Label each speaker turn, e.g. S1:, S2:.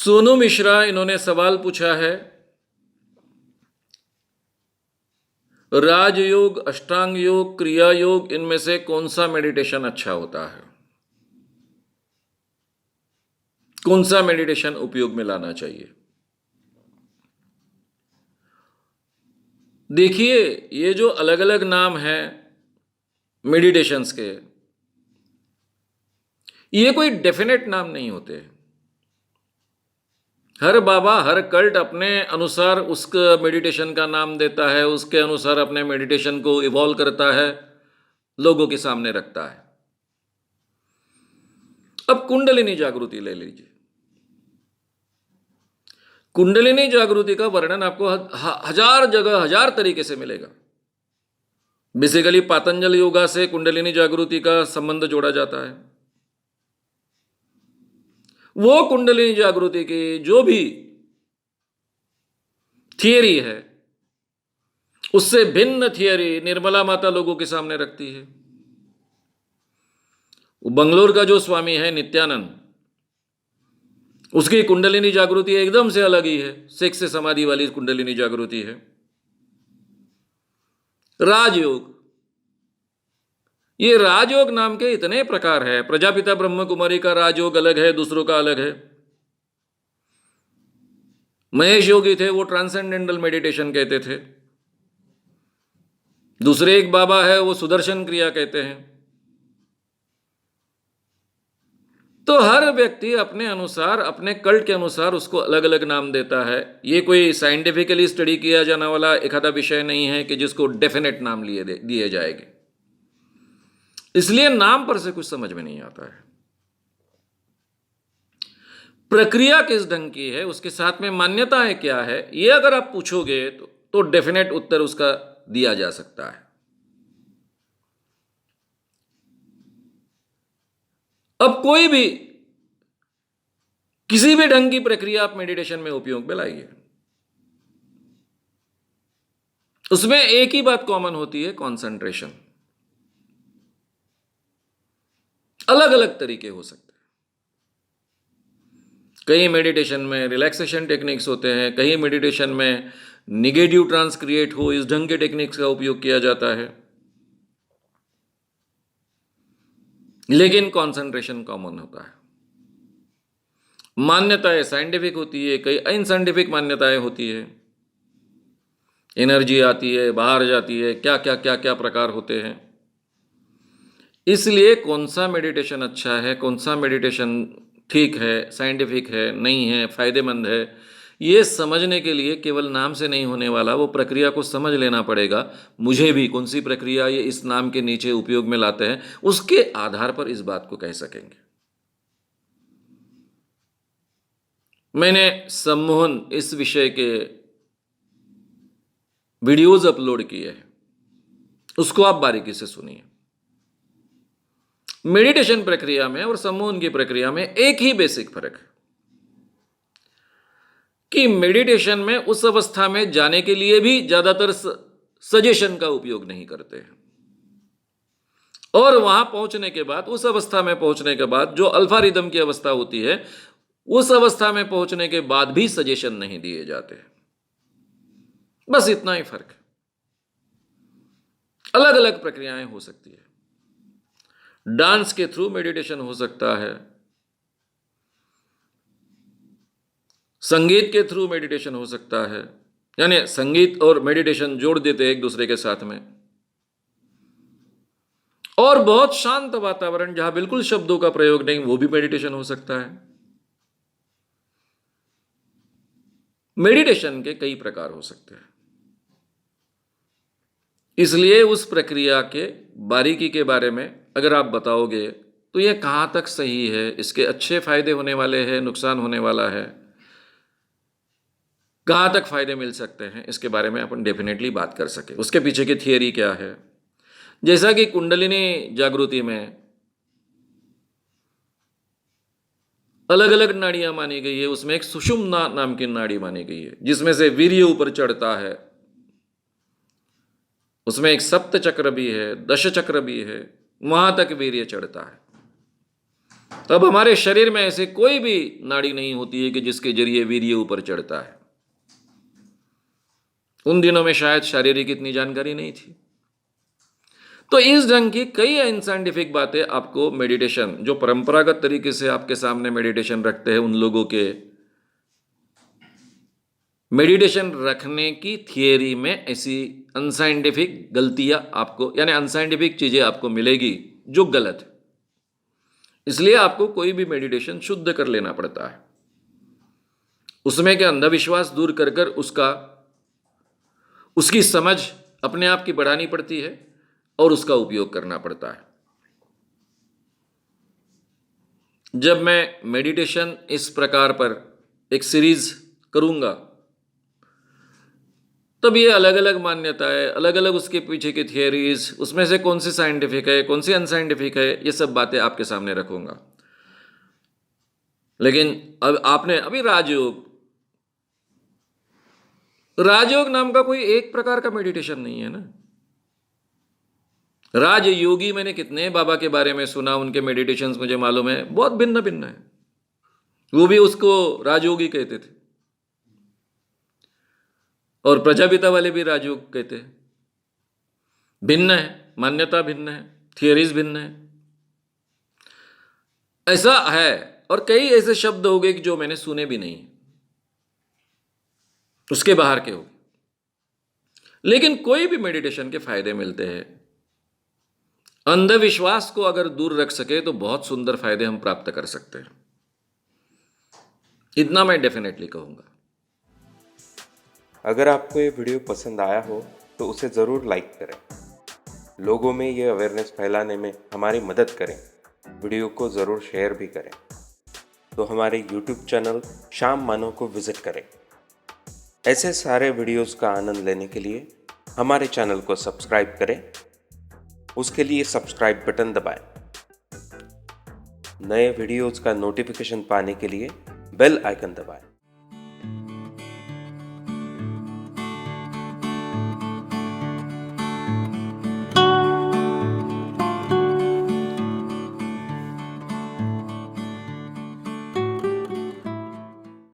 S1: सोनू मिश्रा, इन्होंने सवाल पूछा है, राजयोग, अष्टांग योग, क्रिया योग, इनमें से कौन सा मेडिटेशन अच्छा होता है? कौन सा मेडिटेशन उपयोग में लाना चाहिए? देखिए, ये जो अलग अलग नाम हैं मेडिटेशंस के, ये कोई डेफिनेट नाम नहीं होते। हर बाबा, हर कल्ट अपने अनुसार उस मेडिटेशन का नाम देता है, उसके अनुसार अपने मेडिटेशन को इवॉल्व करता है, लोगों के सामने रखता है। अब कुंडलिनी जागृति ले लीजिए। कुंडलिनी जागृति का वर्णन आपको हजार जगह, हजार तरीके से मिलेगा। बेसिकली पातंजल योगा से कुंडलिनी जागृति का संबंध जोड़ा जाता है। वो कुंडलिनी जागृति की जो भी थियरी है, उससे भिन्न थियरी निर्मला माता लोगों के सामने रखती है। वो बंगलोर का जो स्वामी है नित्यानंद, उसकी कुंडलिनी जागृति एकदम से अलग ही है, सेक्स से समाधि वाली कुंडलिनी जागृति है। राजयोग, ये राजयोग नाम के इतने प्रकार है। प्रजापिता ब्रह्म कुमारी का राजयोग अलग है, दूसरों का अलग है। महेश योगी थे, वो ट्रांसेंडेंटल मेडिटेशन कहते थे। दूसरे एक बाबा है, वो सुदर्शन क्रिया कहते हैं। तो हर व्यक्ति अपने अनुसार, अपने कल्ट के अनुसार उसको अलग अलग नाम देता है। ये कोई साइंटिफिकली स्टडी किया जाने वाला एक आधा विषय नहीं है कि जिसको डेफिनेट नाम दिए जाएंगे। इसलिए नाम पर से कुछ समझ में नहीं आता है। प्रक्रिया किस ढंग की है, उसके साथ में मान्यताएं क्या है, ये अगर आप पूछोगे तो डेफिनेट उत्तर उसका दिया जा सकता है। अब कोई भी किसी भी ढंग की प्रक्रिया आप मेडिटेशन में उपयोग में लाइए, उसमें एक ही बात कॉमन होती है, कंसंट्रेशन। अलग अलग तरीके हो सकते हैं। कई मेडिटेशन में रिलैक्सेशन टेक्निक्स होते हैं, कई मेडिटेशन में निगेटिव ट्रांस क्रिएट हो, इस ढंग के टेक्निक्स का उपयोग किया जाता है, लेकिन कंसंट्रेशन कॉमन होता है। मान्यताएं साइंटिफिक होती है, कई अनसाइंटिफिक मान्यताएं होती है। एनर्जी आती है, बाहर जाती है, क्या क्या क्या क्या प्रकार होते हैं। इसलिए कौन सा मेडिटेशन अच्छा है, कौन सा मेडिटेशन ठीक है, साइंटिफिक है, नहीं है, फायदेमंद है, ये समझने के लिए केवल नाम से नहीं होने वाला, वो प्रक्रिया को समझ लेना पड़ेगा। मुझे भी कौन सी प्रक्रिया ये इस नाम के नीचे उपयोग में लाते हैं, उसके आधार पर इस बात को कह सकेंगे। मैंने सम्मोहन इस विषय के वीडियोज अपलोड किए हैं, उसको आप बारीकी से सुनिए। मेडिटेशन प्रक्रिया में और सम्मोहन की प्रक्रिया में एक ही बेसिक फर्क है कि मेडिटेशन में उस अवस्था में जाने के लिए भी ज्यादातर सजेशन का उपयोग नहीं करते हैं, और वहां पहुंचने के बाद, उस अवस्था में पहुंचने के बाद जो अल्फा रिदम की अवस्था होती है, उस अवस्था में पहुंचने के बाद भी सजेशन नहीं दिए जाते। बस इतना ही फर्क है। अलग अलग प्रक्रियाएं हो सकती है। डांस के थ्रू मेडिटेशन हो सकता है, संगीत के थ्रू मेडिटेशन हो सकता है, यानी संगीत और मेडिटेशन जोड़ देते हैं एक दूसरे के साथ में। और बहुत शांत वातावरण जहां बिल्कुल शब्दों का प्रयोग नहीं, वो भी मेडिटेशन हो सकता है। मेडिटेशन के कई प्रकार हो सकते हैं, इसलिए उस प्रक्रिया के बारीकी के बारे में अगर आप बताओगे तो यह कहां तक सही है, इसके अच्छे फायदे होने वाले हैं, नुकसान होने वाला है, कहां तक फायदे मिल सकते हैं, इसके बारे में अपन डेफिनेटली बात कर सके। उसके पीछे की थियरी क्या है। जैसा कि कुंडलिनी जागृति में अलग अलग नाड़ियां मानी गई है, उसमें एक सुषुम्ना नाम की नाड़ी मानी गई है, जिसमें से वीर्य ऊपर चढ़ता है। उसमें एक सप्त चक्र भी है, दश चक्र भी है, वहां तक वीर्य चढ़ता है। अब हमारे शरीर में ऐसे कोई भी नाड़ी नहीं होती है कि जिसके जरिए वीर्य ऊपर चढ़ता है। उन दिनों में शायद शारीरिक इतनी जानकारी नहीं थी। तो इस ढंग की कई अनसाइंटिफिक बातें आपको मेडिटेशन, जो परंपरागत तरीके से आपके सामने मेडिटेशन रखते हैं, उन लोगों के मेडिटेशन रखने की थियरी में ऐसी अनसाइंटिफिक गलतियां आपको, यानी अनसाइंटिफिक चीजें आपको मिलेगी जो गलत है। इसलिए आपको कोई भी मेडिटेशन शुद्ध कर लेना पड़ता है, उसमें के अंधविश्वास दूर कर कर उसकी समझ अपने आप की बढ़ानी पड़ती है और उसका उपयोग करना पड़ता है। जब मैं मेडिटेशन इस प्रकार पर एक सीरीज करूंगा, तब ये अलग अलग मान्यताएं, अलग अलग उसके पीछे की थियरीज, उसमें से कौन सी साइंटिफिक है, कौन सी अनसाइंटिफिक है, ये सब बातें आपके सामने रखूंगा। लेकिन अब आपने अभी राजयोग नाम का कोई एक प्रकार का मेडिटेशन नहीं है ना। राजयोगी, मैंने कितने बाबा के बारे में सुना, उनके मेडिटेशंस मुझे मालूम है, बहुत भिन्न भिन्न है। वो भी उसको राजयोगी कहते थे, और प्रजापिता वाले भी राजयोग कहते हैं। भिन्न है, मान्यता भिन्न है, थियरीज भिन्न है, ऐसा है। और कई ऐसे शब्द हो गए जो मैंने सुने भी नहीं, उसके बाहर के हो। लेकिन कोई भी मेडिटेशन के फायदे मिलते हैं। अंधविश्वास को अगर दूर रख सके तो बहुत सुंदर फायदे हम प्राप्त कर सकते हैं, इतना मैं डेफिनेटली कहूंगा।
S2: अगर आपको ये वीडियो पसंद आया हो तो उसे ज़रूर लाइक करें, लोगों में ये अवेयरनेस फैलाने में हमारी मदद करें। वीडियो को ज़रूर शेयर भी करें। तो हमारे YouTube चैनल श्याम मानव को विज़िट करें। ऐसे सारे वीडियोस का आनंद लेने के लिए हमारे चैनल को सब्सक्राइब करें। उसके लिए सब्सक्राइब बटन दबाएं। नए वीडियोस का नोटिफिकेशन पाने के लिए बेल आइकन दबाएं।